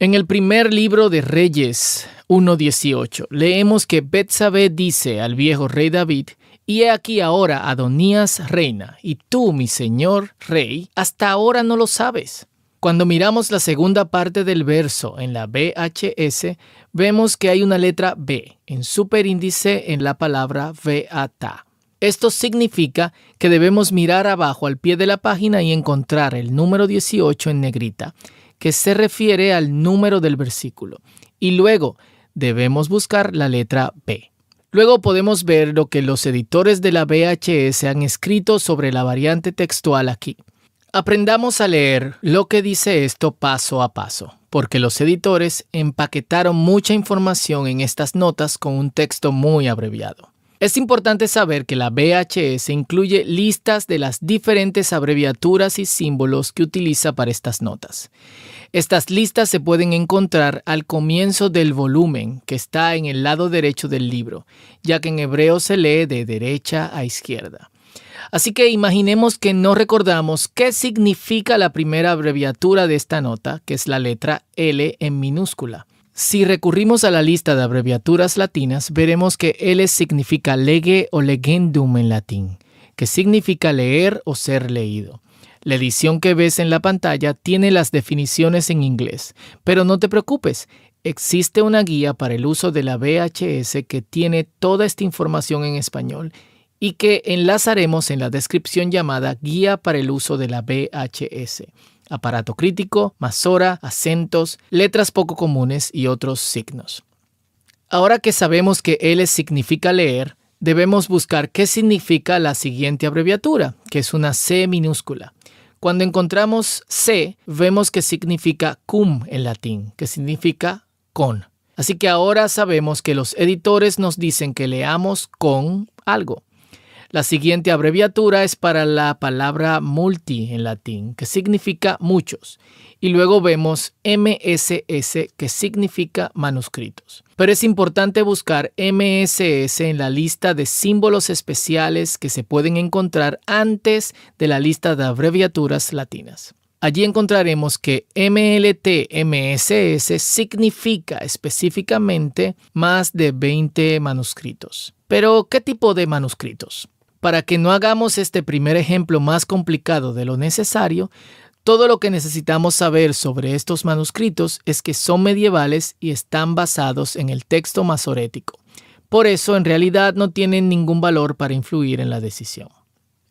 En el primer libro de Reyes 1:18, leemos que Betsabé dice al viejo rey David: «Y he aquí ahora Adonías reina, y tú, mi señor rey, hasta ahora no lo sabes». Cuando miramos la segunda parte del verso en la VHS, vemos que hay una letra B en superíndice en la palabra Beata. Esto significa que debemos mirar abajo al pie de la página y encontrar el número 18 en negrita, que se refiere al número del versículo. Y luego debemos buscar la letra B. Luego podemos ver lo que los editores de la VHS han escrito sobre la variante textual aquí. Aprendamos a leer lo que dice esto paso a paso, porque los editores empaquetaron mucha información en estas notas con un texto muy abreviado. Es importante saber que la VHS incluye listas de las diferentes abreviaturas y símbolos que utiliza para estas notas. Estas listas se pueden encontrar al comienzo del volumen, que está en el lado derecho del libro, ya que en hebreo se lee de derecha a izquierda. Así que imaginemos que no recordamos qué significa la primera abreviatura de esta nota, que es la letra L en minúscula. Si recurrimos a la lista de abreviaturas latinas, veremos que L significa lege o legendum en latín, que significa leer o ser leído. La edición que ves en la pantalla tiene las definiciones en inglés, pero no te preocupes, existe una guía para el uso de la VHS que tiene toda esta información en español y que enlazaremos en la descripción llamada Guía para el uso de la VHS. Aparato crítico, masora, acentos, letras poco comunes y otros signos. Ahora que sabemos que L significa leer, debemos buscar qué significa la siguiente abreviatura, que es una C minúscula. Cuando encontramos C, vemos que significa cum en latín, que significa con. Así que ahora sabemos que los editores nos dicen que leamos con algo. La siguiente abreviatura es para la palabra multi en latín, que significa muchos. Y luego vemos MSS, que significa manuscritos. Pero es importante buscar MSS en la lista de símbolos especiales que se pueden encontrar antes de la lista de abreviaturas latinas. Allí encontraremos que MLT-MSS significa específicamente más de 20 manuscritos. Pero, ¿qué tipo de manuscritos? Para que no hagamos este primer ejemplo más complicado de lo necesario, todo lo que necesitamos saber sobre estos manuscritos es que son medievales y están basados en el texto masorético. Por eso, en realidad, no tienen ningún valor para influir en la decisión.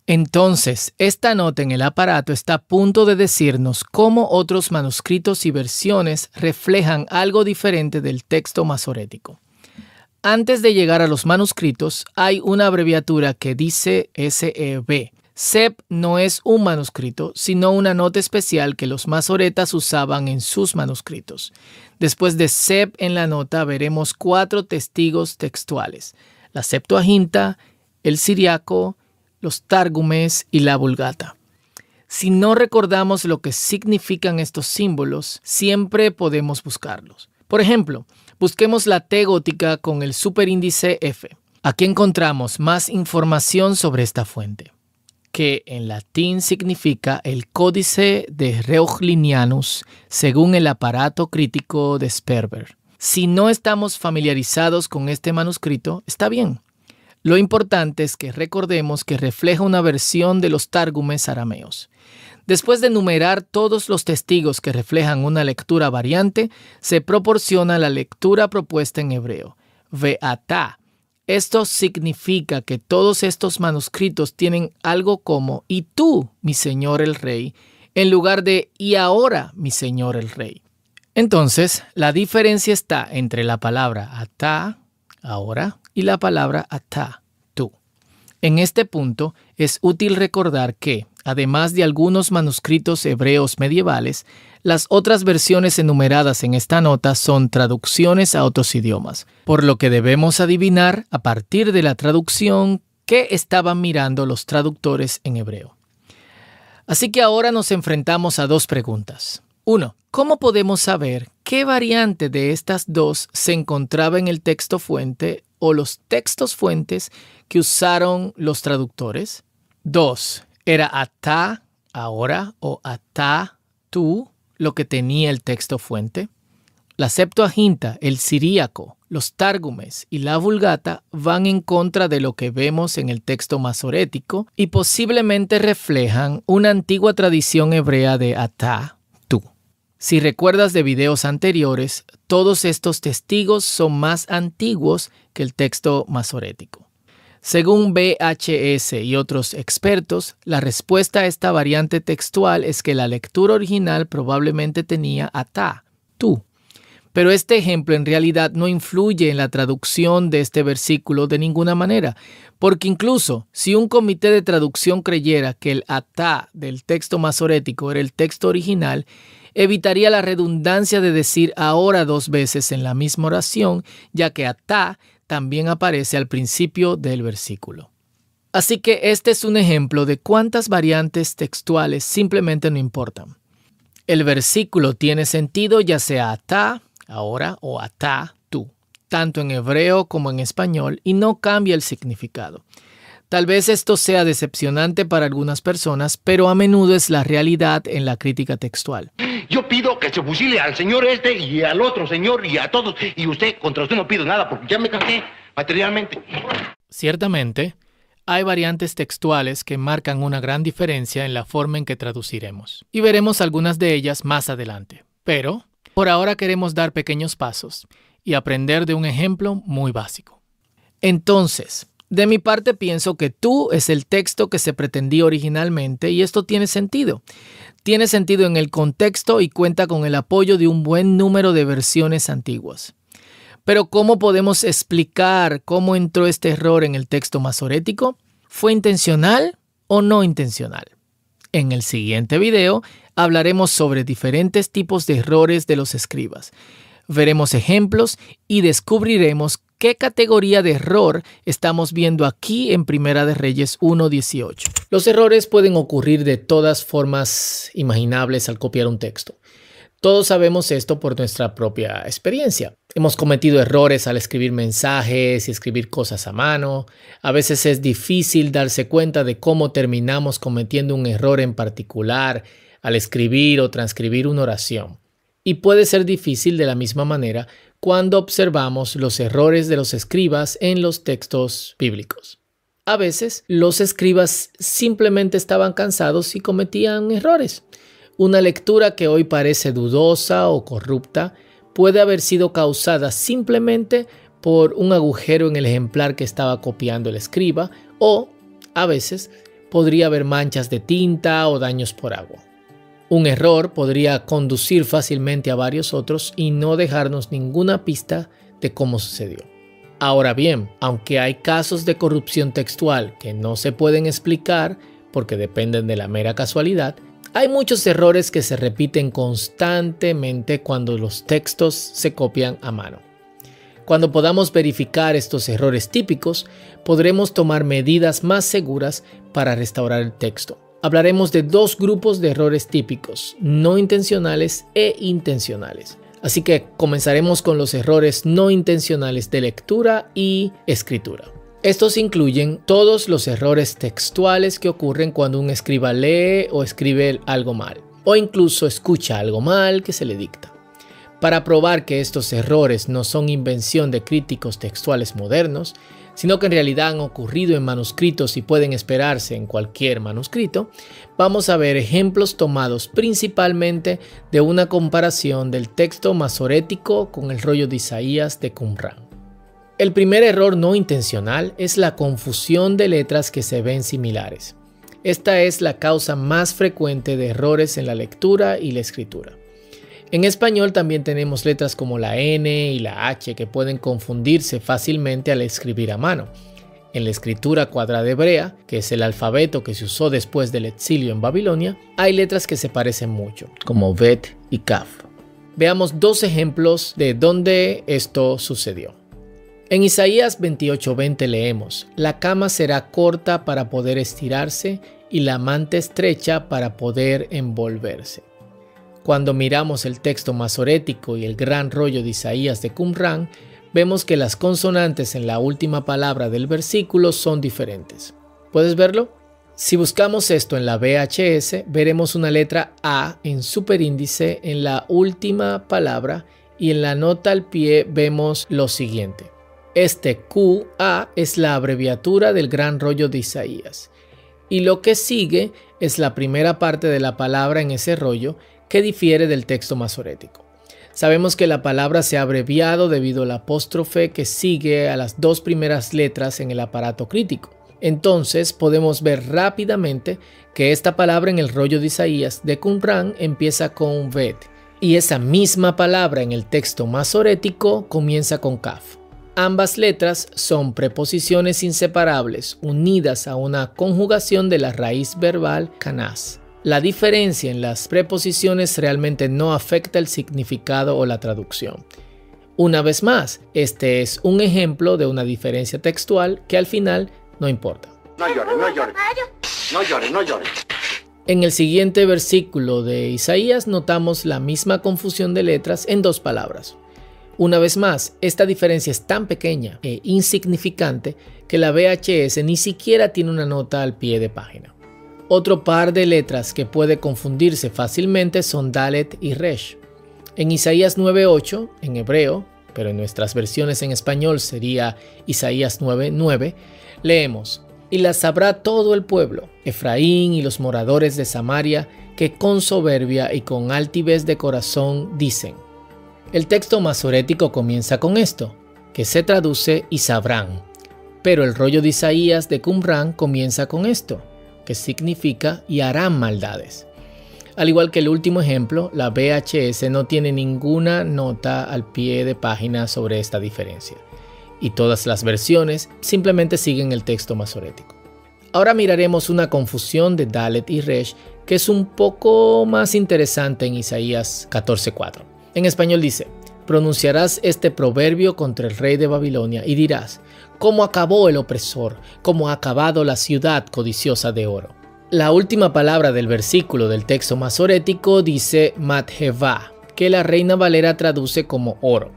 Entonces, esta nota en el aparato está a punto de decirnos cómo otros manuscritos y versiones reflejan algo diferente del texto masorético. Antes de llegar a los manuscritos, hay una abreviatura que dice SEB. SEB no es un manuscrito, sino una nota especial que los masoretas usaban en sus manuscritos. Después de SEB en la nota veremos 4 testigos textuales: la Septuaginta, el Siriaco, los Tárgumes y la Vulgata. Si no recordamos lo que significan estos símbolos, siempre podemos buscarlos. Por ejemplo, busquemos la T gótica con el superíndice F. Aquí encontramos más información sobre esta fuente, que en latín significa el Códice de Reuchlinianus, según el aparato crítico de Sperber. Si no estamos familiarizados con este manuscrito, está bien. Lo importante es que recordemos que refleja una versión de los Tárgumes arameos. Después de enumerar todos los testigos que reflejan una lectura variante, se proporciona la lectura propuesta en hebreo, Ve'atá. Esto significa que todos estos manuscritos tienen algo como «y tú, mi señor el rey», en lugar de «y ahora, mi señor el rey». Entonces, la diferencia está entre la palabra atá, ahora, y la palabra atá, tú. En este punto, es útil recordar que, además de algunos manuscritos hebreos medievales, las otras versiones enumeradas en esta nota son traducciones a otros idiomas, por lo que debemos adivinar, a partir de la traducción, qué estaban mirando los traductores en hebreo. Así que ahora nos enfrentamos a 2 preguntas. 1. ¿Cómo podemos saber qué variante de estas 2 se encontraba en el texto fuente o los textos fuentes que usaron los traductores? 2. ¿Era atá, ahora, o atá, tú, lo que tenía el texto fuente? La Septuaginta, el Siríaco, los Tárgumes y la Vulgata van en contra de lo que vemos en el texto masorético y posiblemente reflejan una antigua tradición hebrea de atá, tú. Si recuerdas de videos anteriores, todos estos testigos son más antiguos que el texto masorético. Según BHS y otros expertos, la respuesta a esta variante textual es que la lectura original probablemente tenía atá, tú. Pero este ejemplo en realidad no influye en la traducción de este versículo de ninguna manera, porque incluso si un comité de traducción creyera que el atá del texto masorético era el texto original, evitaría la redundancia de decir ahora 2 veces en la misma oración, ya que atá también aparece al principio del versículo. Así que este es un ejemplo de cuántas variantes textuales simplemente no importan. El versículo tiene sentido ya sea atá, ahora, o atá, tú, tanto en hebreo como en español, y no cambia el significado. Tal vez esto sea decepcionante para algunas personas, pero a menudo es la realidad en la crítica textual. Yo pido que se fusile al señor este y al otro señor y a todos. Y contra usted no pido nada porque ya me cansé materialmente. Ciertamente, hay variantes textuales que marcan una gran diferencia en la forma en que traduciremos. Y veremos algunas de ellas más adelante. Pero por ahora queremos dar pequeños pasos y aprender de un ejemplo muy básico. Entonces, de mi parte pienso que tú es el texto que se pretendía originalmente y esto tiene sentido. Tiene sentido en el contexto y cuenta con el apoyo de un buen número de versiones antiguas. Pero ¿cómo podemos explicar cómo entró este error en el texto masorético? ¿Fue intencional o no intencional? En el siguiente video hablaremos sobre diferentes tipos de errores de los escribas. Veremos ejemplos y descubriremos qué categoría de error estamos viendo aquí en Primera de Reyes 1:18. Los errores pueden ocurrir de todas formas imaginables al copiar un texto. Todos sabemos esto por nuestra propia experiencia. Hemos cometido errores al escribir mensajes y escribir cosas a mano. A veces es difícil darse cuenta de cómo terminamos cometiendo un error en particular al escribir o transcribir una oración. Y puede ser difícil de la misma manera cuando observamos los errores de los escribas en los textos bíblicos. A veces los escribas simplemente estaban cansados y cometían errores. Una lectura que hoy parece dudosa o corrupta puede haber sido causada simplemente por un agujero en el ejemplar que estaba copiando el escriba o, a veces, podría haber manchas de tinta o daños por agua. Un error podría conducir fácilmente a varios otros y no dejarnos ninguna pista de cómo sucedió. Ahora bien, aunque hay casos de corrupción textual que no se pueden explicar porque dependen de la mera casualidad, hay muchos errores que se repiten constantemente cuando los textos se copian a mano. Cuando podamos verificar estos errores típicos, podremos tomar medidas más seguras para restaurar el texto. Hablaremos de 2 grupos de errores típicos, no intencionales e intencionales. Así que comenzaremos con los errores no intencionales de lectura y escritura. Estos incluyen todos los errores textuales que ocurren cuando un escriba lee o escribe algo mal, o incluso escucha algo mal que se le dicta. Para probar que estos errores no son invención de críticos textuales modernos, sino que en realidad han ocurrido en manuscritos y pueden esperarse en cualquier manuscrito, vamos a ver ejemplos tomados principalmente de una comparación del texto masorético con el rollo de Isaías de Qumran. El primer error no intencional es la confusión de letras que se ven similares. Esta es la causa más frecuente de errores en la lectura y la escritura. En español también tenemos letras como la N y la H que pueden confundirse fácilmente al escribir a mano. En la escritura cuadrada hebrea, que es el alfabeto que se usó después del exilio en Babilonia, hay letras que se parecen mucho, como Bet y Kaf. Veamos 2 ejemplos de dónde esto sucedió. En Isaías 28:20 leemos: la cama será corta para poder estirarse y la manta estrecha para poder envolverse. Cuando miramos el texto masorético y el gran rollo de Isaías de Qumran, vemos que las consonantes en la última palabra del versículo son diferentes. ¿Puedes verlo? Si buscamos esto en la VHS, veremos una letra A en superíndice en la última palabra y en la nota al pie vemos lo siguiente. Este QA es la abreviatura del gran rollo de Isaías. Y lo que sigue es la primera parte de la palabra en ese rollo que difiere del texto masorético. Sabemos que la palabra se ha abreviado debido al apóstrofe que sigue a las dos primeras letras en el aparato crítico. Entonces podemos ver rápidamente que esta palabra en el rollo de Isaías de Qumran empieza con Bet y esa misma palabra en el texto masorético comienza con Kaf. Ambas letras son preposiciones inseparables unidas a una conjugación de la raíz verbal kanas. La diferencia en las preposiciones realmente no afecta el significado o la traducción. Una vez más, este es un ejemplo de una diferencia textual que al final no importa. No llores, no llores. No llores, no llores. En el siguiente versículo de Isaías notamos la misma confusión de letras en dos palabras. Una vez más, esta diferencia es tan pequeña e insignificante que la VHS ni siquiera tiene una nota al pie de página. Otro par de letras que puede confundirse fácilmente son Dalet y Resh. En Isaías 9:8, en hebreo, pero en nuestras versiones en español sería Isaías 9:9, leemos: y las sabrá todo el pueblo, Efraín y los moradores de Samaria, que con soberbia y con altivez de corazón dicen. El texto masorético comienza con esto, que se traduce y sabrán, pero el rollo de Isaías de Qumran comienza con esto, que significa y harán maldades. Al igual que el último ejemplo, la VHS no tiene ninguna nota al pie de página sobre esta diferencia, y todas las versiones simplemente siguen el texto masorético. Ahora miraremos una confusión de Dalet y Resh que es un poco más interesante en Isaías 14:4. En español dice: pronunciarás este proverbio contra el rey de Babilonia y dirás: ¿cómo acabó el opresor? ¿Cómo ha acabado la ciudad codiciosa de oro? La última palabra del versículo del texto masorético dice Mathevah, que la Reina Valera traduce como oro.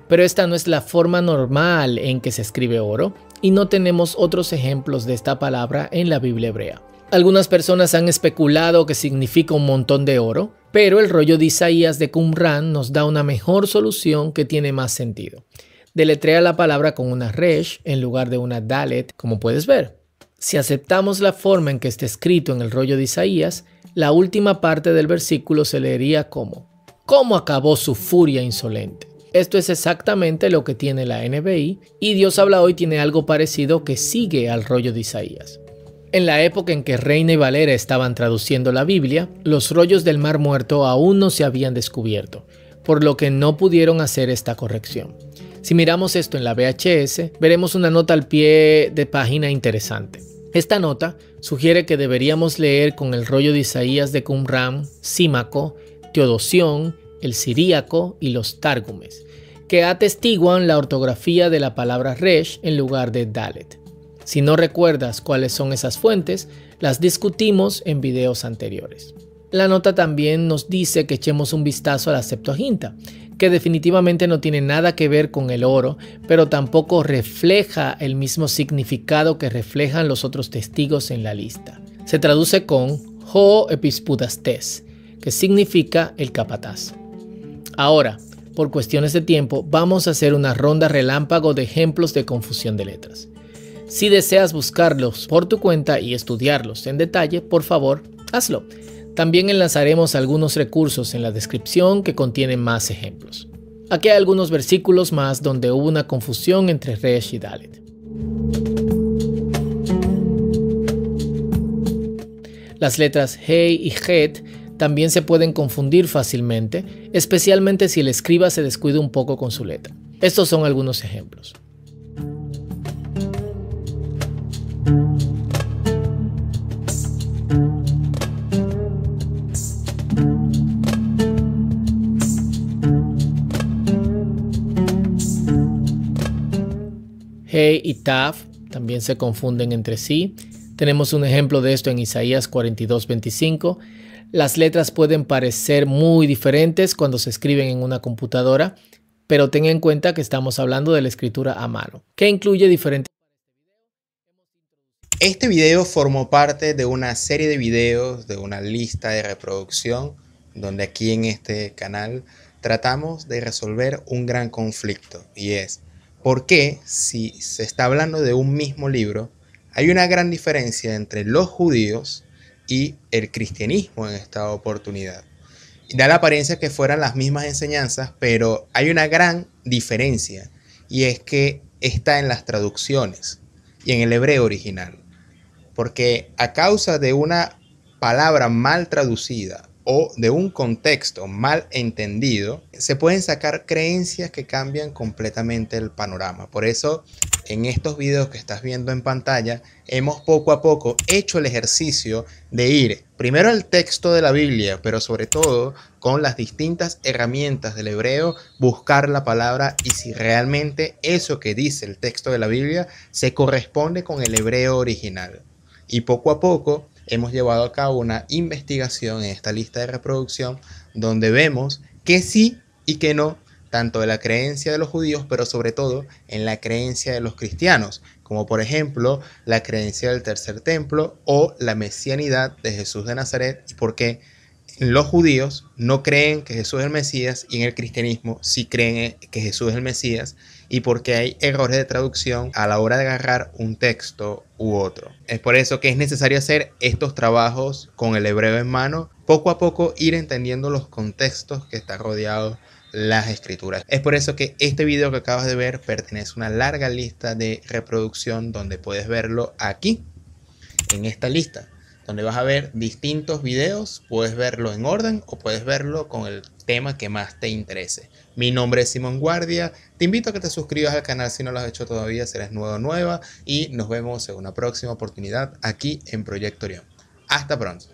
Pero esta no es la forma normal en que se escribe oro y no tenemos otros ejemplos de esta palabra en la Biblia hebrea. Algunas personas han especulado que significa un montón de oro, pero el rollo de Isaías de Qumran nos da una mejor solución que tiene más sentido. Deletrea la palabra con una resh en lugar de una dalet, como puedes ver. Si aceptamos la forma en que está escrito en el rollo de Isaías, la última parte del versículo se leería como: ¿cómo acabó su furia insolente? Esto es exactamente lo que tiene la NBI, y Dios habla hoy tiene algo parecido que sigue al rollo de Isaías. En la época en que Reina y Valera estaban traduciendo la Biblia, los rollos del Mar Muerto aún no se habían descubierto, por lo que no pudieron hacer esta corrección. Si miramos esto en la VHS, veremos una nota al pie de página interesante. Esta nota sugiere que deberíamos leer con el rollo de Isaías de Qumran, Símaco, Teodosión, el Siríaco y los Tárgumes, que atestiguan la ortografía de la palabra Resh en lugar de Dalet. Si no recuerdas cuáles son esas fuentes, las discutimos en videos anteriores. La nota también nos dice que echemos un vistazo a la Septuaginta, que definitivamente no tiene nada que ver con el oro, pero tampoco refleja el mismo significado que reflejan los otros testigos en la lista. Se traduce con Ho Epispudastes, que significa el capataz. Ahora, por cuestiones de tiempo, vamos a hacer una ronda relámpago de ejemplos de confusión de letras. Si deseas buscarlos por tu cuenta y estudiarlos en detalle, por favor, hazlo. También enlazaremos algunos recursos en la descripción que contienen más ejemplos. Aquí hay algunos versículos más donde hubo una confusión entre Resh y Dalet. Las letras Hei y Het también se pueden confundir fácilmente, especialmente si el escriba se descuida un poco con su letra. Estos son algunos ejemplos. He y Taf también se confunden entre sí. Tenemos un ejemplo de esto en Isaías 42:25. Las letras pueden parecer muy diferentes cuando se escriben en una computadora, pero ten en cuenta que estamos hablando de la escritura a mano, que incluye diferentes. Este video formó parte de una serie de videos de una lista de reproducción, donde aquí en este canal tratamos de resolver un gran conflicto, y es ¿por qué, si se está hablando de un mismo libro, hay una gran diferencia entre los judíos y el cristianismo en esta oportunidad? Da la apariencia que fueran las mismas enseñanzas, pero hay una gran diferencia, y es que está en las traducciones y en el hebreo original. Porque a causa de una palabra mal traducida o de un contexto mal entendido, se pueden sacar creencias que cambian completamente el panorama. Por eso, en estos videos que estás viendo en pantalla, hemos poco a poco hecho el ejercicio de ir primero al texto de la Biblia, pero sobre todo con las distintas herramientas del hebreo, buscar la palabra y si realmente eso que dice el texto de la Biblia se corresponde con el hebreo original. Y poco a poco hemos llevado a cabo una investigación en esta lista de reproducción donde vemos que sí y que no, tanto de la creencia de los judíos, pero sobre todo en la creencia de los cristianos, como por ejemplo la creencia del tercer templo o la mesianidad de Jesús de Nazaret, y por qué los judíos no creen que Jesús es el Mesías y en el cristianismo sí creen que Jesús es el Mesías, y porque hay errores de traducción a la hora de agarrar un texto u otro. Es por eso que es necesario hacer estos trabajos con el hebreo en mano, poco a poco ir entendiendo los contextos que están rodeados las escrituras. Es por eso que este video que acabas de ver pertenece a una larga lista de reproducción donde puedes verlo aquí, en esta lista, donde vas a ver distintos videos, puedes verlo en orden o puedes verlo con el tema que más te interese. Mi nombre es Simón Guardia, te invito a que te suscribas al canal si no lo has hecho todavía, si eres nuevo o nueva, y nos vemos en una próxima oportunidad aquí en Proyecto Orión. Hasta pronto.